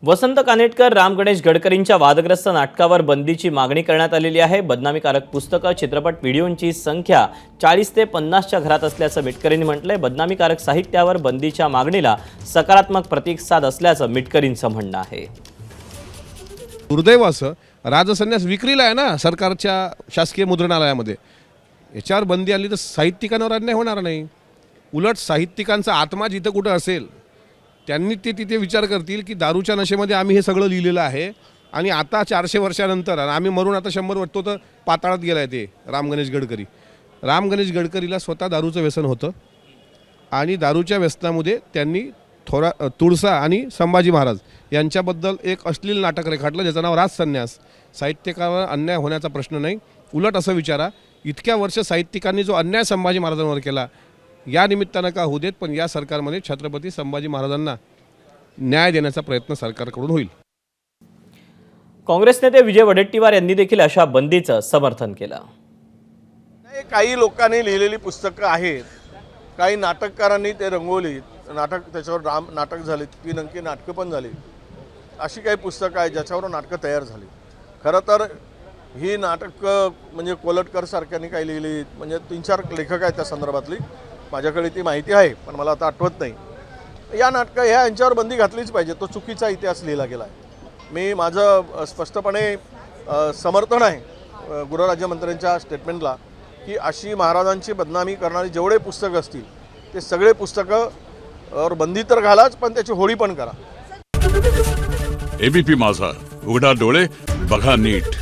वसंत कानेटकर, राम गणेश गडकरींच्या वादग्रस्त नाटकावर बंदीची मागणी करण्यात आलेली आहे। बदनामीकारक पुस्तकं, चित्रपट, व्हिडिओंची संख्या 40 ते 50च्या घरात असल्याचं मिटकरींनी म्हटलंय। बदनामीकारक साहित्यावर बंदीच्या मागणीला सकारात्मक प्रतिसाद असल्याचं मिटकरींचं म्हणणं आहे। दुर्दैव असं राजसन्यास विक्रीला आहे ना सरकारच्या शासकीय मुद्रणालयामध्ये। याच्यावर बंदी आली तर साहित्यिकांवर अन्याय होणार नाही। उलट साहित्यिकांचा आत्मा जिथं कुठं असेल त्यांनी ते तिथे विचार करतील की दारूच्या नशेमध्ये आम्ही हे सगळं लिहिलेलं आहे आणि आता 400 वर्षानंतर आम्ही मरून आता 100 वाटतो तर पाताळात गेलाय ते राम गणेश गडकरी। राम गणेश गडकरीला स्वतः दारूचं व्यसन होतं आणि दारूच्या व्यसनामध्ये त्यांनी तुळसा आणि संभाजी महाराज यांच्याबद्दल एक अश्लील नाटक रेखाटलं ज्याचं नाव राजसन्यास। साहित्यिकावर अन्याय होण्याचा प्रश्न नाही। उलट असं विचारा, इतक्या वर्ष साहित्यिकांनी जो अन्याय संभाजी महाराजांवर केला या निमित्तानं का होऊ देत, पण या सरकारमध्ये छत्रपती संभाजी महाराजांना न्याय देण्याचा प्रयत्न सरकारकडून होईल। काँग्रेस नेते विजय वडेट्टीवार यांनी देखील अशा बंदीचं समर्थन केलं। काही लोकांनी लिहिलेली पुस्तकं आहेत, काही नाटककारांनी ते रंगवली, नाटक त्याच्यावर नाटक झाले, 3 अंकी नाटकं पण झाली। अशी काही पुस्तकं आहेत ज्याच्यावर नाटकं तयार झाली। खरं तर ही नाटकं म्हणजे कोलटकर सारख्यांनी काही लिहिली, म्हणजे 3-4 लेखक आहेत त्या संदर्भातली, माझ्याकडे ती माहिती आहे पण मला आता आठवत नाही। या नाटकं यांच्यावर बंदी घातलीच पाहिजे। तो चुकीचा इतिहास लिहिला गेला आहे। मी माझं स्पष्टपणे समर्थन आहे गृहराज्यमंत्र्यांच्या स्टेटमेंटला की अशी महाराजांची बदनामी करणारी जेवढे पुस्तकं असतील ते सगळे पुस्तकं बंदी तर घालाच, पण त्याची होळी पण करा। एबीपी माझा, उघडा डोळे बघा नीट।